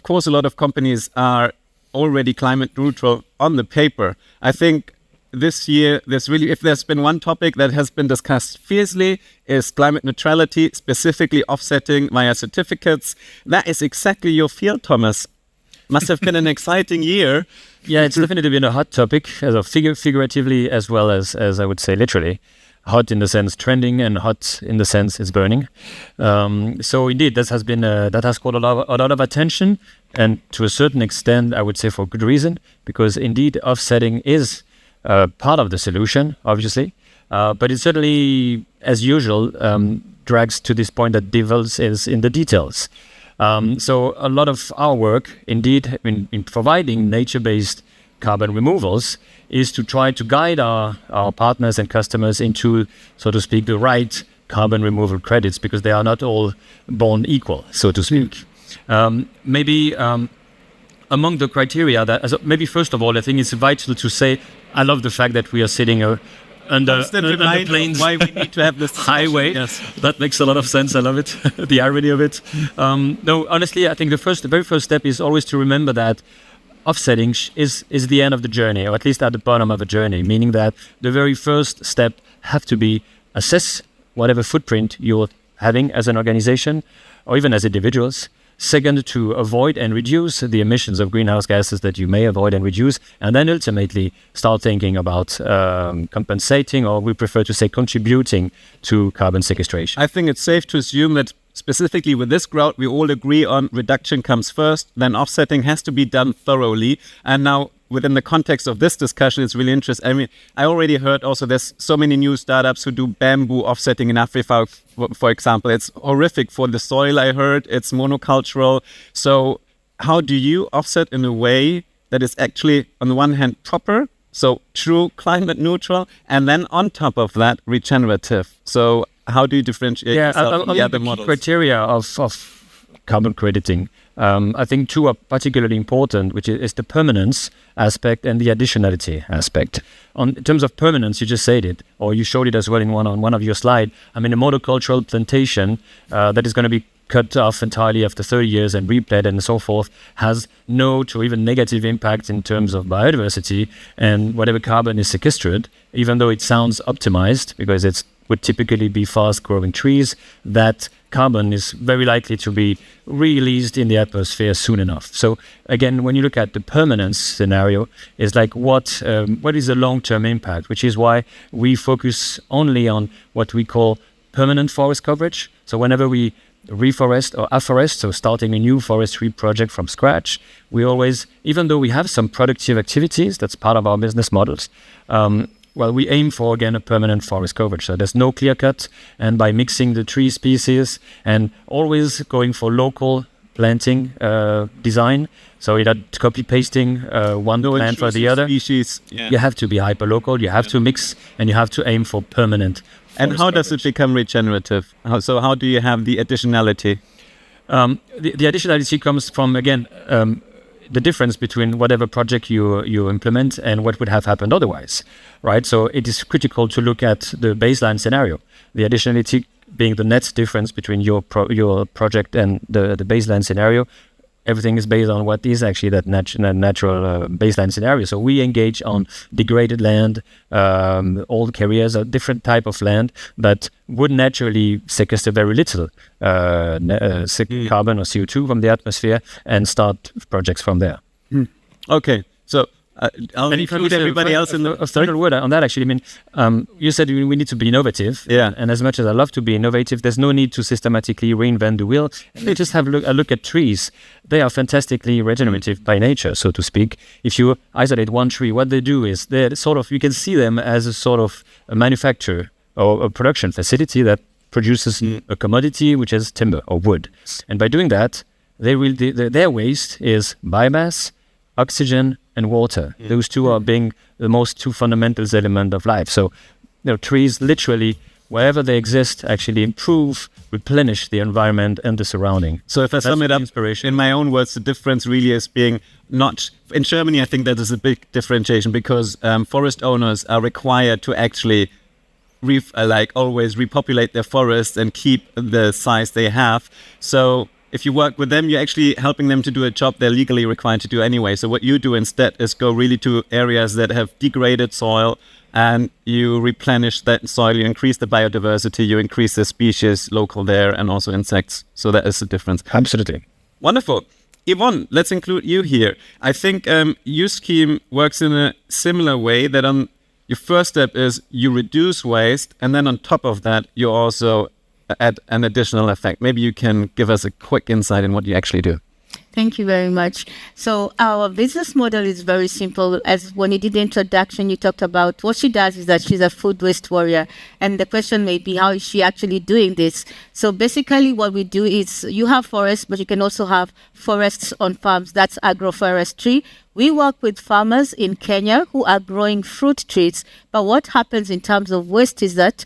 course, a lot of companies are already climate neutral on the paper. I think this year, if there's been one topic that has been discussed fiercely, is climate neutrality, specifically offsetting via certificates. That is exactly your field, Thomas. Must have been an exciting year. Yeah, it's definitely been a hot topic, figuratively as well as I would say literally. Hot in the sense trending, and hot in the sense it's burning. So indeed, that has caught a lot of attention, and to a certain extent, I would say for good reason, because indeed offsetting is part of the solution, obviously, but it certainly, as usual, drags to this point that devils is in the details. So a lot of our work, indeed, in providing nature-based carbon removals, is to try to guide our partners and customers into, so to speak, the right carbon removal credits, because they are not all born equal, so to speak. Maybe among the criteria maybe first of all, I think it's vital to say, I love the fact that we are sitting under planes. Why we need to have this highway. Yes. That makes a lot of sense. I love it. The irony of it. No, honestly, I think the very first step is always to remember that offsetting is the end of the journey, or at least at the bottom of the journey, meaning that the very first step have to be assess whatever footprint you're having as an organization or even as individuals. Second, to avoid and reduce the emissions of greenhouse gases that you may avoid and reduce, and then ultimately start thinking about compensating, or we prefer to say contributing to carbon sequestration. I think it's safe to assume that specifically with this crowd, we all agree on reduction comes first, then offsetting has to be done thoroughly. And now, within the context of this discussion, it's really interesting. I mean, I already heard also there's so many new startups who do bamboo offsetting in Africa, for example. It's horrific for the soil, I heard. It's monocultural. So how do you offset in a way that is actually, on the one hand, proper, so true climate neutral, and then on top of that, regenerative? So how do you differentiate yourself from the other models? Criteria of carbon crediting, I think two are particularly important, which is the permanence aspect and the additionality aspect. In terms of permanence, you just said it, or you showed it as well on one of your slides. I mean, a monocultural plantation that is going to be cut off entirely after 30 years and replanted and so forth has no to even negative impact in terms of biodiversity and whatever carbon is sequestered, even though it sounds optimized because it would typically be fast-growing trees, that carbon is very likely to be released in the atmosphere soon enough. So again, when you look at the permanence scenario, it's like what is the long-term impact, which is why we focus only on what we call permanent forest coverage. So whenever we reforest or afforest, so starting a new forestry project from scratch, we always, even though we have some productive activities, that's part of our business models, we aim for, again, a permanent forest coverage. So there's no clear cut, and by mixing the tree species and always going for local planting design, so you're not copy pasting one plant for the other. Species. Yeah. You have to be hyper local, you have to mix, and you have to aim for permanent. And how does it become regenerative? How do you have the additionality? The additionality comes from, again, the difference between whatever project you implement and what would have happened otherwise, right? So it is critical to look at the baseline scenario. The additionality being the net difference between your project and the baseline scenario. Everything is based on what is actually that natural baseline scenario. So we engage on degraded land, old areas, a different type of land that would naturally sequester very little carbon or CO2 from the atmosphere and start projects from there. Okay, so I'll include everybody else in the... A third word on that, actually. I mean, you said we need to be innovative. Yeah. And as much as I love to be innovative, there's no need to systematically reinvent the wheel. And just have a look at trees. They are fantastically regenerative by nature, so to speak. If you isolate one tree, what they do is they're sort of, you can see them as a sort of a manufacturer or a production facility that produces a commodity, which is timber or wood. And by doing that, their waste is biomass, oxygen, and water. Those two are being the most two fundamental elements of life. So, trees literally, wherever they exist, actually improve, replenish the environment and the surrounding. So if I sum it up in my own words, the difference really is being not... In Germany, I think that is a big differentiation because forest owners are required to actually always repopulate their forests and keep the size they have. So if you work with them, you're actually helping them to do a job they're legally required to do anyway. So what you do instead is go really to areas that have degraded soil, and you replenish that soil, you increase the biodiversity, you increase the species local there, and also insects. So that is the difference. Absolutely. Wonderful. Yvonne, let's include you here. I think your scheme works in a similar way, that on your first step is you reduce waste, and then on top of that, you also add an additional effect. Maybe you can give us a quick insight in what you actually do. Thank you very much. So our business model is very simple. As when you did the introduction, you talked about what she does is that she's a food waste warrior. And the question may be, how is she actually doing this? So basically what we do is you have forests, but you can also have forests on farms. That's agroforestry. We work with farmers in Kenya who are growing fruit trees. But what happens in terms of waste is that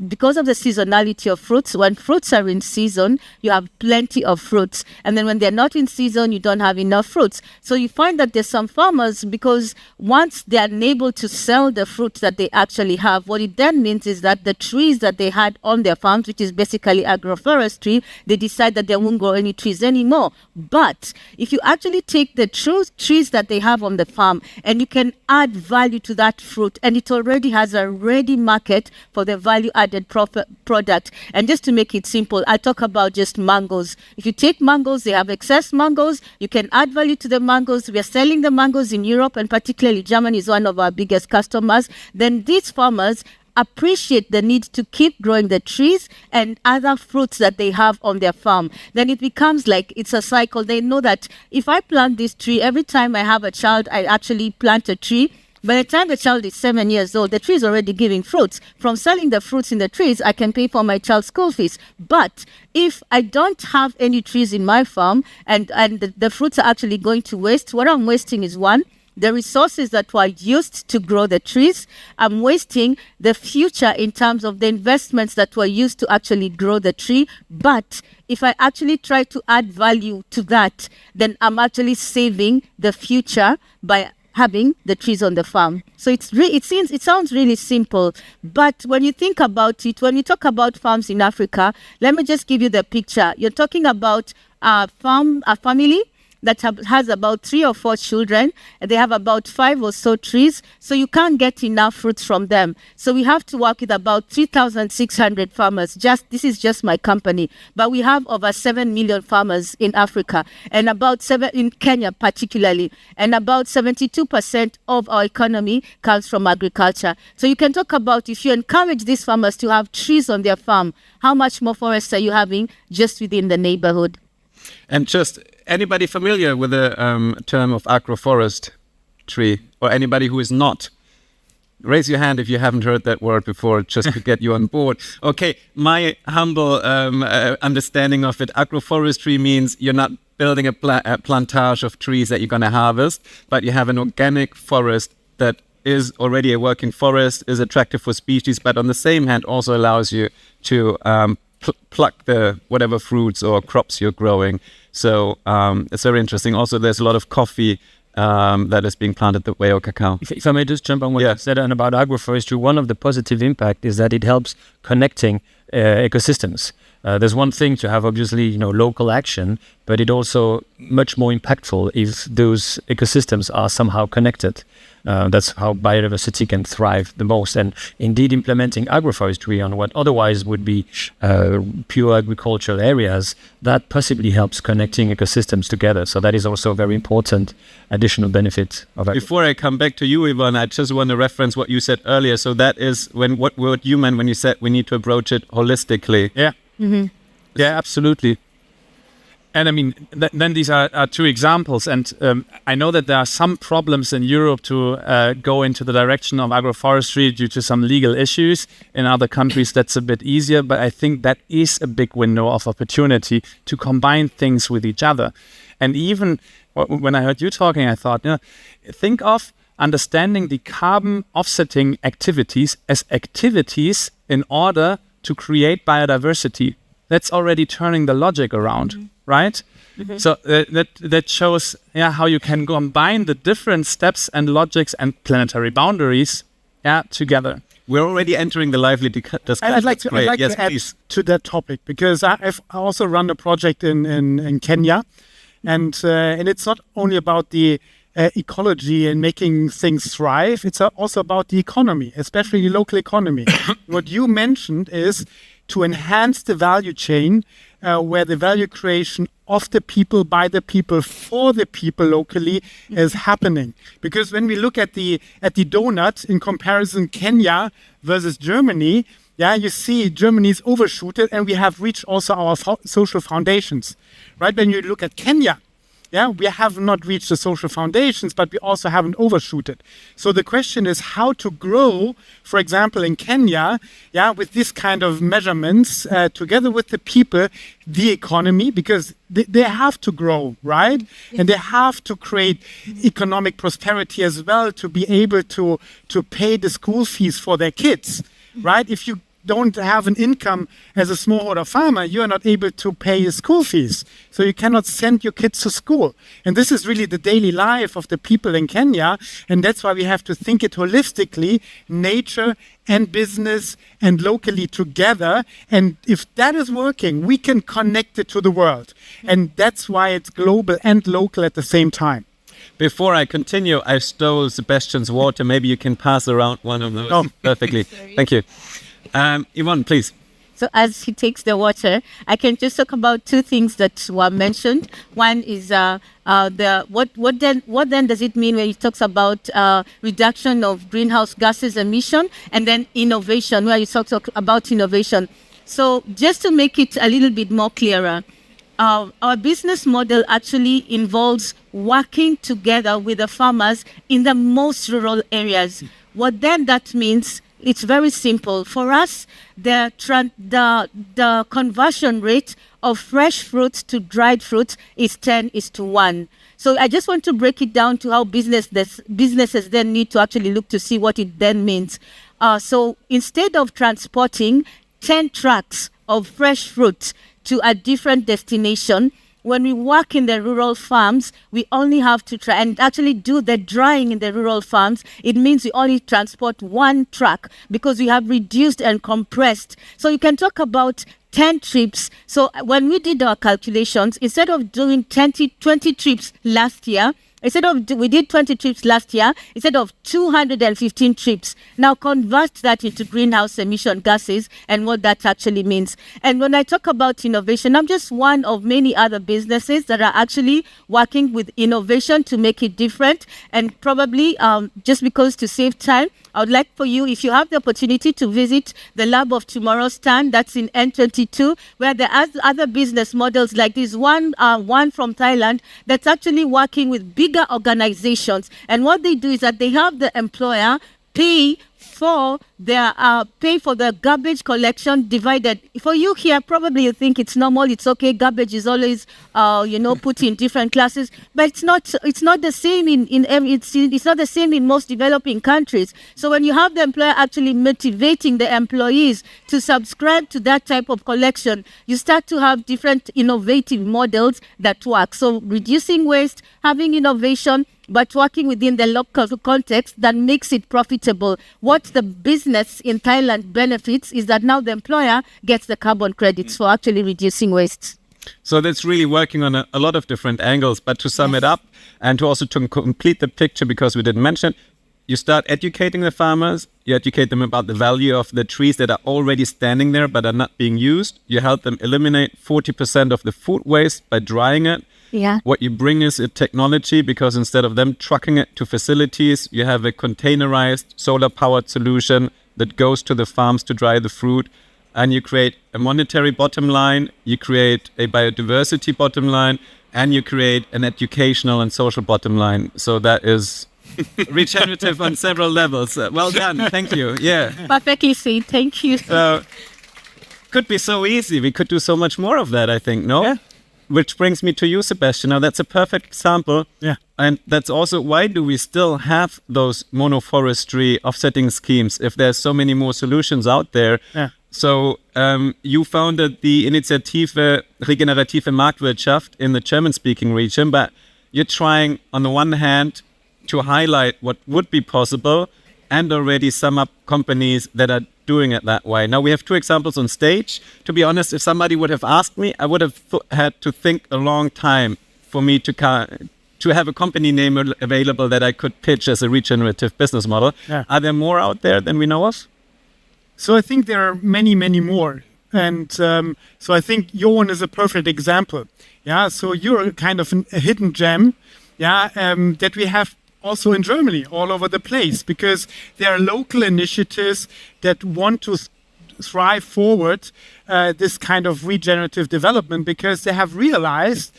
because of the seasonality of fruits, when fruits are in season, you have plenty of fruits. And then when they're not in season, you don't have enough fruits. So you find that there's some farmers, because once they are unable to sell the fruits that they actually have, what it then means is that the trees that they had on their farms, which is basically agroforestry, they decide that they won't grow any trees anymore. But if you actually take the true trees that they have on the farm and you can add value to that fruit, and it already has a ready market for the value added product. And just to make it simple, I talk about just mangoes. If you take mangoes, they have excess mangoes, you can add value to the mangoes. We are selling the mangoes in Europe, and particularly Germany is one of our biggest customers. Then these farmers appreciate the need to keep growing the trees and other fruits that they have on their farm. Then it becomes like it's a cycle. They know that if I plant this tree, every time I have a child, I actually plant a tree. By the time the child is 7 years old, the tree is already giving fruits. From selling the fruits in the trees, I can pay for my child's school fees. But if I don't have any trees in my farm and the fruits are actually going to waste, what I'm wasting is one, the resources that were used to grow the trees. I'm wasting the future in terms of the investments that were used to actually grow the tree. But if I actually try to add value to that, then I'm actually saving the future by having the trees on the farm. So it sounds really simple, but when you think about it, when you talk about farms in Africa, let me just give you the picture. You're talking about a family that has about 3 or 4 children, and they have about 5 or so trees, so you can't get enough fruits from them. So we have to work with about 3,600 farmers. This is just my company, but we have over 7 million farmers in Africa, and about 7 in Kenya particularly, and about 72% of our economy comes from agriculture. So you can talk about, if you encourage these farmers to have trees on their farm, how much more forests are you having just within the neighborhood? And just anybody familiar with the term of agroforestry, or anybody who is not? Raise your hand if you haven't heard that word before, just to get you on board. Okay, my humble understanding of it, agroforestry means you're not building a plantage of trees that you're going to harvest, but you have an organic forest that is already a working forest, is attractive for species, but on the same hand also allows you to pluck the whatever fruits or crops you're growing. So it's very interesting. Also, there's a lot of coffee that is being planted that way, or cacao. If I may just jump on what you said and about agroforestry, one of the positive impact is that it helps connecting ecosystems. There's one thing to have, obviously, local action, but it also much more impactful if those ecosystems are somehow connected. That's how biodiversity can thrive the most. And indeed, implementing agroforestry on what otherwise would be pure agricultural areas, that possibly helps connecting ecosystems together. So that is also a very important additional benefit of agriculture. Before I come back to you, Yvonne, I just want to reference what you said earlier. So that is what word you meant when you said we need to approach it holistically. Yeah. Mm-hmm. Yeah, absolutely. And I mean, then these are 2 examples. And I know that there are some problems in Europe to go into the direction of agroforestry due to some legal issues. In other countries, that's a bit easier. But I think that is a big window of opportunity to combine things with each other. And even when I heard you talking, I thought, think of understanding the carbon offsetting activities as activities in order to create biodiversity. That's already turning the logic around, right? Mm-hmm. So that shows how you can combine the different steps and logics and planetary boundaries together. We're already entering the lively discussion. I'd like That's to, I'd great. like Yes, to add please. to that topic, because I also run a project in Kenya, and it's not only about the ecology and making things thrive. It's also about the economy, especially the local economy. What you mentioned is to enhance the value chain, where the value creation of the people, by the people, for the people locally is happening. Because when we look at the donut in comparison, Kenya versus Germany, you see Germany is overshooted, and we have reached also our social foundations, right? When you look at Kenya, we have not reached the social foundations, but we also haven't overshooted. So the question is how to grow, for example, in Kenya, with this kind of measurements, together with the people, the economy, because they have to grow, right? And they have to create economic prosperity as well to be able to pay the school fees for their kids, right? If you don't have an income as a smallholder farmer, you are not able to pay your school fees. So you cannot send your kids to school. And this is really the daily life of the people in Kenya. And that's why we have to think it holistically, nature and business and locally together. And if that is working, we can connect it to the world. And that's why it's global and local at the same time. Before I continue, I stole Sebastian's water. Maybe you can pass around one of those perfectly. Thank you. Yvonne, please. So as he takes the water, I can just talk about two things that were mentioned. One is what then does it mean when he talks about reduction of greenhouse gases emission, and then innovation, where you talk about innovation. So just to make it a little bit more clearer, our business model actually involves working together with the farmers in the most rural areas. What then that means, it's very simple. For us, the conversion rate of fresh fruits to dried fruits is 10:1. So I just want to break it down to how businesses then need to actually look to see what it then means. So instead of transporting 10 trucks of fresh fruit to a different destination, when we work in the rural farms, we only have to try and actually do the drying in the rural farms. It means we only transport one truck because we have reduced and compressed. So you can talk about 10 trips. So when we did our calculations, instead of doing 20 trips last year, we did 20 trips last year, instead of 215 trips. Now convert that into greenhouse emission gases and what that actually means. And when I talk about innovation, I'm just one of many other businesses that are actually working with innovation to make it different. And probably just because to save time, I would like for you, if you have the opportunity, to visit the Lab of Tomorrow stand that's in N22, where there are other business models like this one from Thailand that's actually working with bigger organizations. And what they do is that they have the employer pay for the garbage collection divided. For you here, probably you think it's normal, it's okay, garbage is always put in different classes, but it's not the same it's not the same in most developing countries. So when you have the employer actually motivating the employees to subscribe to that type of collection, you start to have different innovative models that work. So reducing waste, having innovation, but working within the local context that makes it profitable. What the business in Thailand benefits is that now the employer gets the carbon credits for actually reducing waste. So that's really working on a lot of different angles. But to sum it up, and to also to complete the picture, because we didn't mention, you start educating the farmers, you educate them about the value of the trees that are already standing there but are not being used. You help them eliminate 40% of the food waste by drying it. Yeah. What you bring is a technology, because instead of them trucking it to facilities, you have a containerized solar-powered solution that goes to the farms to dry the fruit. And you create a monetary bottom line, you create a biodiversity bottom line, and you create an educational and social bottom line. So that is regenerative on several levels. Well done. Thank you. Yeah. Perfectly said. Thank you. Could be so easy. We could do so much more of that, I think, no? Yeah. Which brings me to you, Sebastian. Now, that's a perfect example. Yeah. And that's also why do we still have those monoforestry offsetting schemes if there's so many more solutions out there? Yeah. So you founded the Initiative Regenerative Marktwirtschaft in the German-speaking region, but you're trying, on the one hand, to highlight what would be possible and already sum up companies that are doing it that way. Now we have 2 examples on stage. To be honest, if somebody would have asked me, I would have had to think a long time for me to have a company name available that I could pitch as a regenerative business model. Yeah. Are there more out there than we know of? So I think there are many, many more. And so I think your one is a perfect example. Yeah, so you're kind of a hidden gem, that we have also in Germany, all over the place, because there are local initiatives that want to thrive forward this kind of regenerative development, because they have realized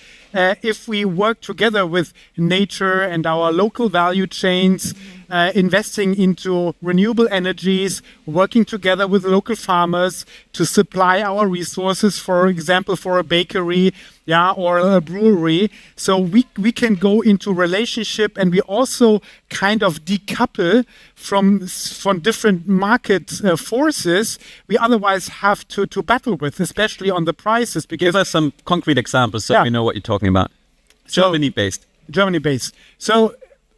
if we work together with nature and our local value chains, investing into renewable energies, working together with local farmers to supply our resources, for example, for a bakery, or a brewery. So we can go into relationship, and we also kind of decouple from different market forces we otherwise have to battle with, especially on the prices. Because Give us some concrete examples so we know what you're talking about. Germany-based. So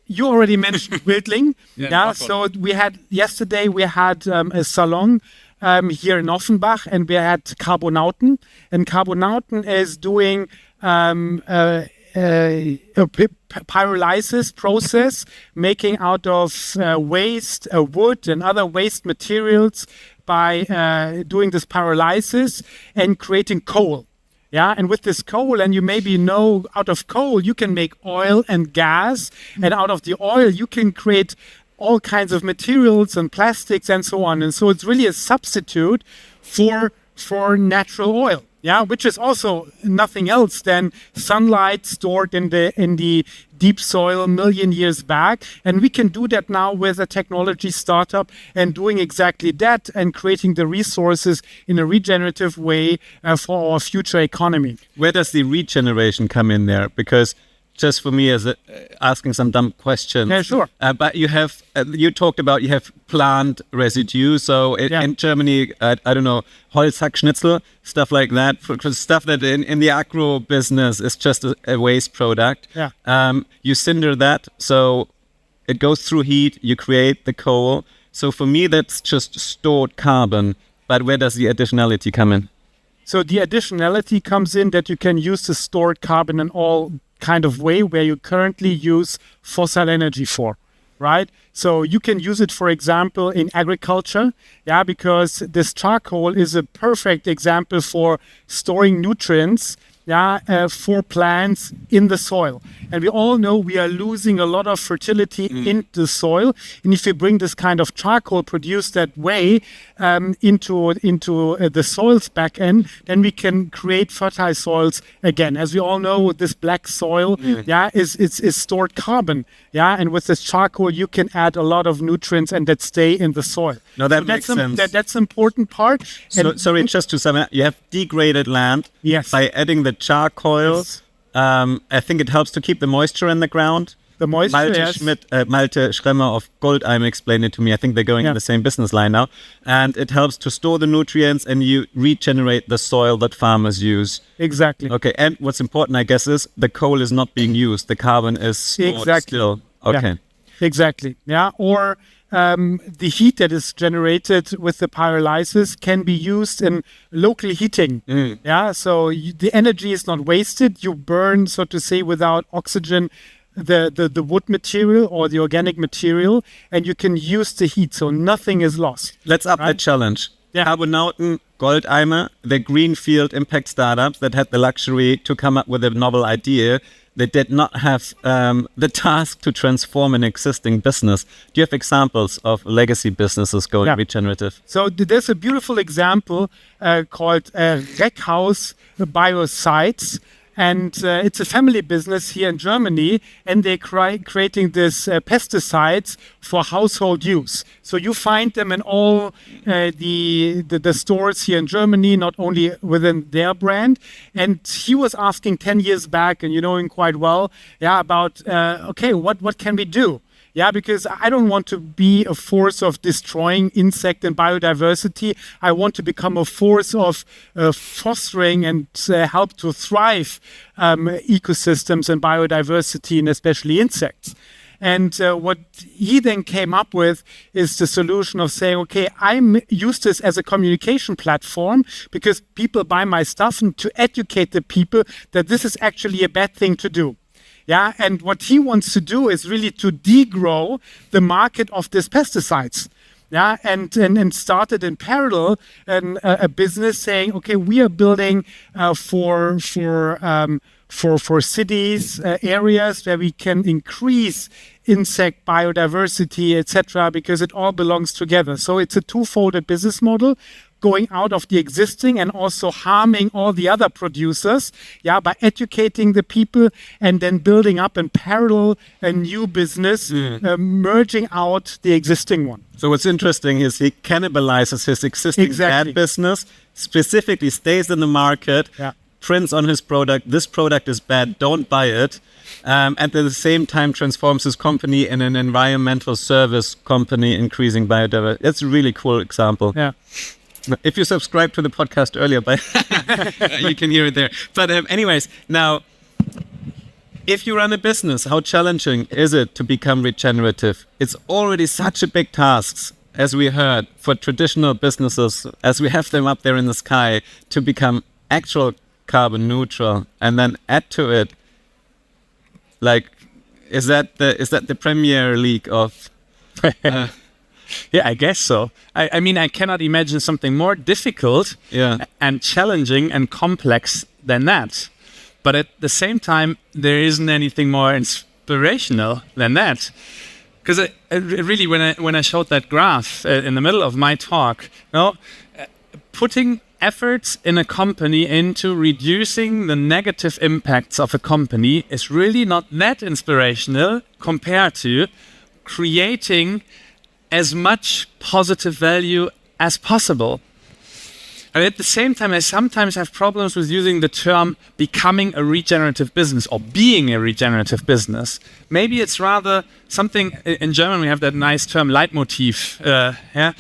you already mentioned Wildling. So yesterday we had a salon here in Offenbach, and we had Carbonauten. And Carbonauten is doing a pyrolysis process, making out of waste, wood and other waste materials by doing this pyrolysis and creating coal. And with this coal, and you maybe know, out of coal you can make oil and gas, and out of the oil you can create all kinds of materials and plastics and so on. And so it's really a substitute for natural oil, which is also nothing else than sunlight stored in the deep soil a million years back. And we can do that now with a technology startup and doing exactly that and creating the resources in a regenerative way for our future economy. Where does the regeneration come in there? Because just for me as asking some dumb questions. Yeah, sure. But you talked about you have plant residue. So in Germany, I don't know, Holzhackschnitzel, stuff like that, for stuff that in the agro business is just a waste product. You cinder that, so it goes through heat, you create the coal. So for me, that's just stored carbon. But where does the additionality come in? So the additionality comes in that you can use the stored carbon in all kind of way where you currently use fossil energy for, right? So you can use it, for example, in agriculture, because this charcoal is a perfect example for storing nutrients, for plants in the soil. And we all know we are losing a lot of fertility in the soil. And if you bring this kind of charcoal produced that way into the soil's back end, then we can create fertile soils again. As we all know, this black soil is stored carbon. And with this charcoal, you can add a lot of nutrients and that stay in the soil. No, that makes sense. That's an important part. Sorry, just to sum it up, you have degraded land. Yes. By adding the charcoal, I think it helps to keep the moisture in the ground. The moisture, Malte Schremmer of Goldeimer explained it to me. I think they're going in the same business line now. And it helps to store the nutrients, and you regenerate the soil that farmers use. Exactly. Okay, and what's important, I guess, is the coal is not being used. The carbon is stored still. Okay. Exactly. Or the heat that is generated with the pyrolysis can be used in local heating. So the energy is not wasted. You burn, so to say, without oxygen the wood material or the organic material, and you can use the heat, so nothing is lost. Let's up the challenge. Carbonauten, Goldeimer, the greenfield impact startups that had the luxury to come up with a novel idea. They did not have the task to transform an existing business. Do you have examples of legacy businesses going regenerative? So there's a beautiful example called Reckhaus Biosites. And it's a family business here in Germany, and they're creating this pesticides for household use. So you find them in all the stores here in Germany, not only within their brand. And he was asking 10 years back, and you know him quite well, about, what can we do? Because I don't want to be a force of destroying insect and biodiversity. I want to become a force of fostering and help to thrive ecosystems and biodiversity, and especially insects. And what he then came up with is the solution of saying, okay, use this as a communication platform because people buy my stuff, and to educate the people that this is actually a bad thing to do. Yeah, and what he wants to do is really to degrow the market of these pesticides. Yeah, and started in parallel a business saying, okay, we are building for cities, areas where we can increase insect biodiversity, etc., because it all belongs together. So it's a two-folded business model, going out of the existing and also harming all the other producers, by educating the people and then building up in parallel a new business, merging out the existing one. So what's interesting is he cannibalizes his existing bad business, specifically stays in the market, prints on his product, this product is bad, don't buy it, at the same time transforms his company in an environmental service company, increasing biodiversity. That's a really cool example. Yeah. If you subscribe to the podcast earlier, but you can hear it there. But anyways, now, if you run a business, how challenging is it to become regenerative? It's already such a big task, as we heard, for traditional businesses, as we have them up there in the sky, to become actual carbon neutral, and then add to it, like, is that the Premier League of? Yeah, I guess so. I mean, I cannot imagine something more difficult and challenging and complex than that. But at the same time, there isn't anything more inspirational than that. Because really, when I showed that graph in the middle of my talk, putting efforts in a company into reducing the negative impacts of a company is really not that inspirational compared to creating as much positive value as possible. And at the same time, I sometimes have problems with using the term becoming a regenerative business or being a regenerative business. Maybe it's rather something, in German we have that nice term, Leitmotiv. A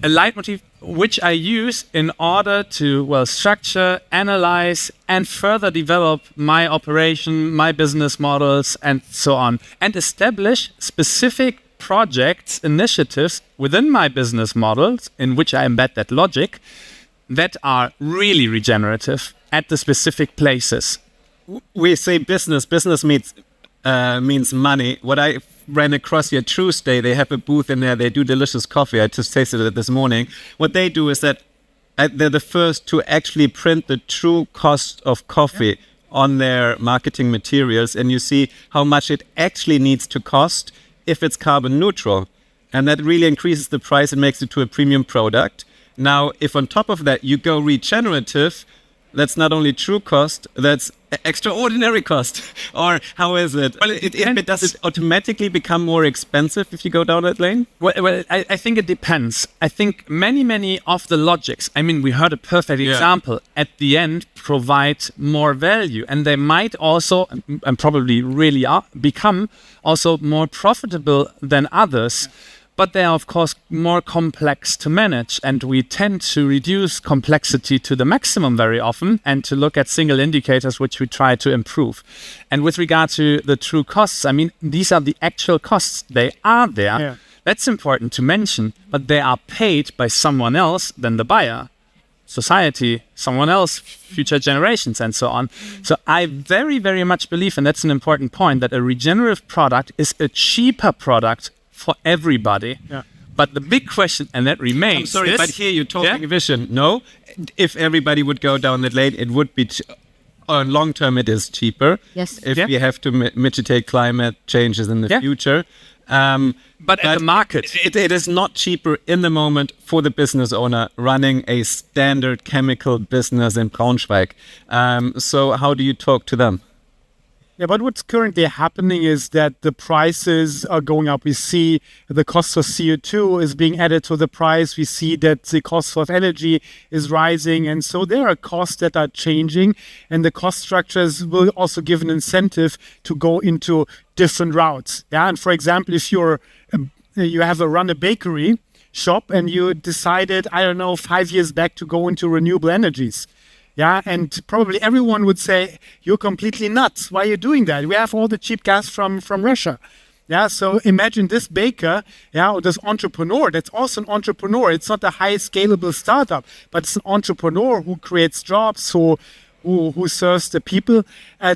Leitmotiv which I use in order to, structure, analyze, and further develop my operation, my business models, and so on, and establish specific projects, initiatives within my business models in which I embed that logic that are really regenerative at the specific places. We say business means money. What I ran across here, Tuesday, they have a booth in there, they do delicious coffee. I just tasted it this morning. What they do is that they're the first to actually print the true cost of coffee on their marketing materials, and you see how much it actually needs to cost if it's carbon neutral. And that really increases the price and makes it to a premium product. Now, if on top of that you go regenerative, that's not only true cost, that's extraordinary cost. Or how is it? Well, does it automatically become more expensive if you go down that lane? Well, I think it depends. I think many of the logics, I mean, we heard a perfect example, at the end provide more value. And they might also, and probably really become also more profitable than others. But they are, of course, more complex to manage, and we tend to reduce complexity to the maximum very often and to look at single indicators which we try to improve. And with regard to the true costs, I mean, these are the actual costs. They are there. Yeah. That's important to mention, but they are paid by someone else than the buyer. Society, someone else, future generations, and so on. So I very, very much believe, and that's an important point, that a regenerative product is a cheaper product for everybody. Yeah. But the big question, and that remains... I'm sorry, but here you're talking vision. No, if everybody would go down that lane, it would be... on long term, it is cheaper. Yes. If we have to mitigate climate changes in the future. But at the market... It is not cheaper in the moment for the business owner running a standard chemical business in Braunschweig. So how do you talk to them? Yeah, but what's currently happening is that the prices are going up. We see the cost of CO2 is being added to the price. We see that the cost of energy is rising. And so there are costs that are changing. And the cost structures will also give an incentive to go into different routes. Yeah, and for example, if you run a bakery shop and you decided, 5 years back to go into renewable energies. Yeah, and probably everyone would say, you're completely nuts. Why are you doing that? We have all the cheap gas from Russia. Yeah, so imagine this baker, or this entrepreneur. That's also an entrepreneur. It's not a high scalable startup, but it's an entrepreneur who creates jobs, who serves the people.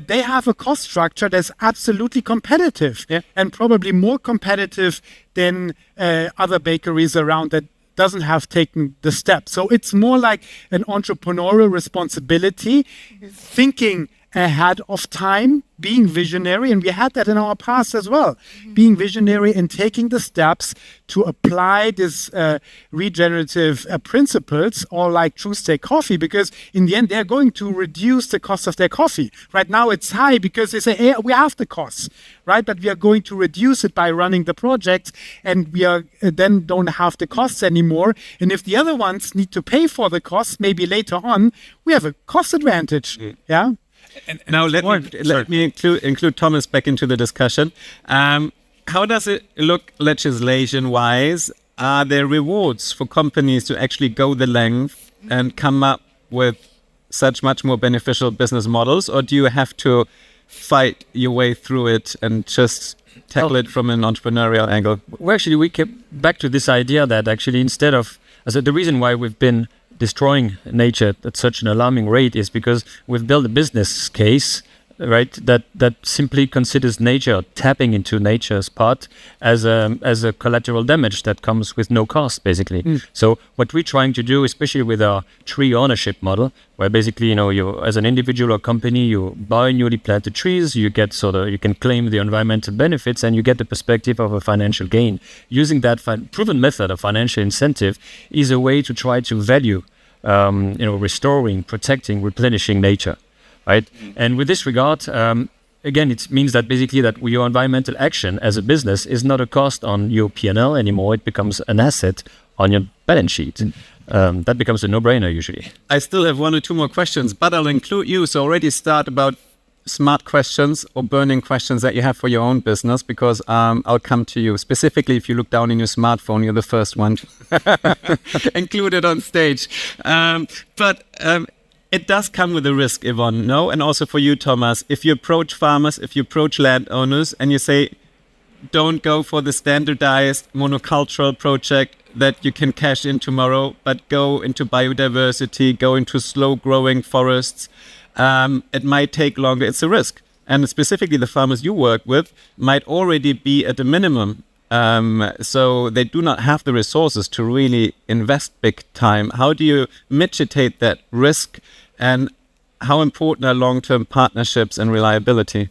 They have a cost structure that's absolutely competitive, and probably more competitive than other bakeries around that doesn't have taken the step. So it's more like an entrepreneurial responsibility, thinking ahead of time, being visionary, and we had that in our past as well, being visionary and taking the steps to apply this regenerative principles, or like True Stay Coffee, because in the end they're going to reduce the cost of their coffee. Right now it's high because they say, hey, we have the costs, right? But we are going to reduce it by running the project, and we are then don't have the costs anymore. And if the other ones need to pay for the costs, maybe later on, we have a cost advantage. Yeah. And now let me include Thomas back into the discussion. How does it look legislation-wise? Are there rewards for companies to actually go the length and come up with such much more beneficial business models, or do you have to fight your way through it and just tackle it from an entrepreneurial angle? Well, actually, we kept back to this idea that actually instead of, the reason why we've been destroying nature at such an alarming rate is because we've built a business case, right, that simply considers nature, tapping into nature's part as a collateral damage that comes with no cost, basically. So what we're trying to do, especially with our tree ownership model, where basically, you as an individual or company, you buy newly planted trees, you get you can claim the environmental benefits, and you get the perspective of a financial gain. Using that proven method of financial incentive is a way to try to value, restoring, protecting, replenishing nature. Right, and with this regard, again, it means that basically that your environmental action as a business is not a cost on your P&L anymore. It becomes an asset on your balance sheet. That becomes a no-brainer usually. I still have one or two more questions, but I'll include you. So already start about smart questions or burning questions that you have for your own business, because I'll come to you. Specifically, if you look down in your smartphone, you're the first one included on stage. But it does come with a risk, Yvonne, no? And also for you, Thomas, if you approach farmers, if you approach landowners and you say, don't go for the standardized monocultural project that you can cash in tomorrow, but go into biodiversity, go into slow growing forests, it might take longer. It's a risk. And specifically the farmers you work with might already be at a minimum. So they do not have the resources to really invest big time. How do you mitigate that risk, and how important are long-term partnerships and reliability?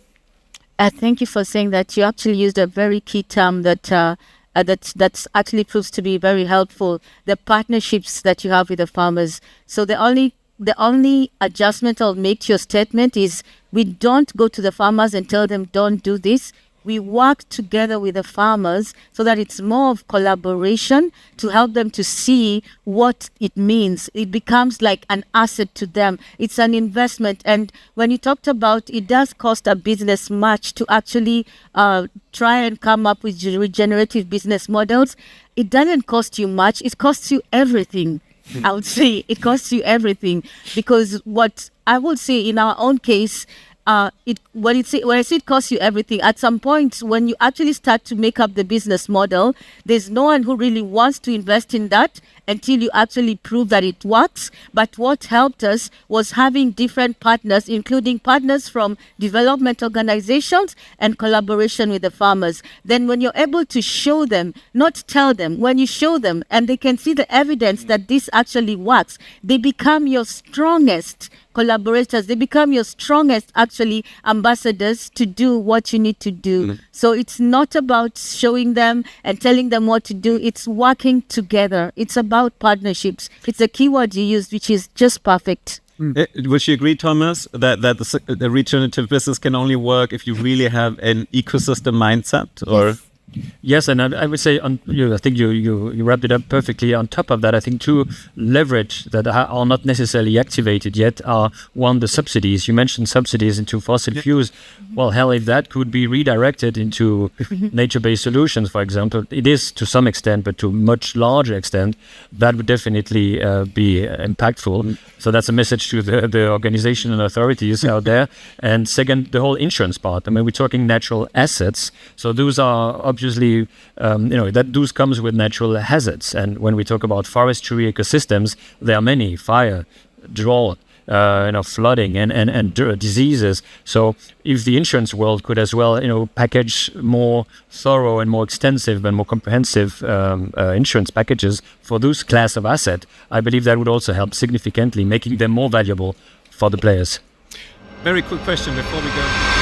Thank you for saying that. You actually used a very key term that's actually proves to be very helpful. The partnerships that you have with the farmers. So the only adjustment I'll make to your statement is we don't go to the farmers and tell them don't do this. We work together with the farmers so that it's more of collaboration to help them to see what it means. It becomes like an asset to them. It's an investment. And when you talked about it does cost a business much to actually try and come up with regenerative business models, it doesn't cost you much. It costs you everything. I would say it costs you everything, because what I would say in our own case, when I say it costs you everything, at some point when you actually start to make up the business model, there's no one who really wants to invest in that until you actually prove that it works. But what helped us was having different partners, including partners from development organizations and collaboration with the farmers. Then when you're able to show them, not tell them, when you show them and they can see the evidence that this actually works, they become your strongest collaborators. They become your strongest actually ambassadors to do what you need to do. So it's not about showing them and telling them what to do. It's working together. It's about partnerships. It's a keyword you used, which is just perfect. Would you agree, Thomas, that the regenerative business can only work if you really have an ecosystem mindset? Or Yes, and I would say, I think you wrapped it up perfectly. On top of that, I think two leverage that are not necessarily activated yet are, one, the subsidies. You mentioned subsidies into fossil fuels. Well, hell, if that could be redirected into nature-based solutions, for example, it is to some extent, but to a much larger extent, that would definitely be impactful. So that's a message to the organization and authorities out there. And second, the whole insurance part. I mean, we're talking natural assets. So those are obviously, that those comes with natural hazards. And when we talk about forestry ecosystems, there are many: fire, drought, flooding and diseases. So if the insurance world could as well, package more thorough and more extensive and more comprehensive insurance packages for those class of asset, I believe that would also help significantly, making them more valuable for the players. Very quick question before we go.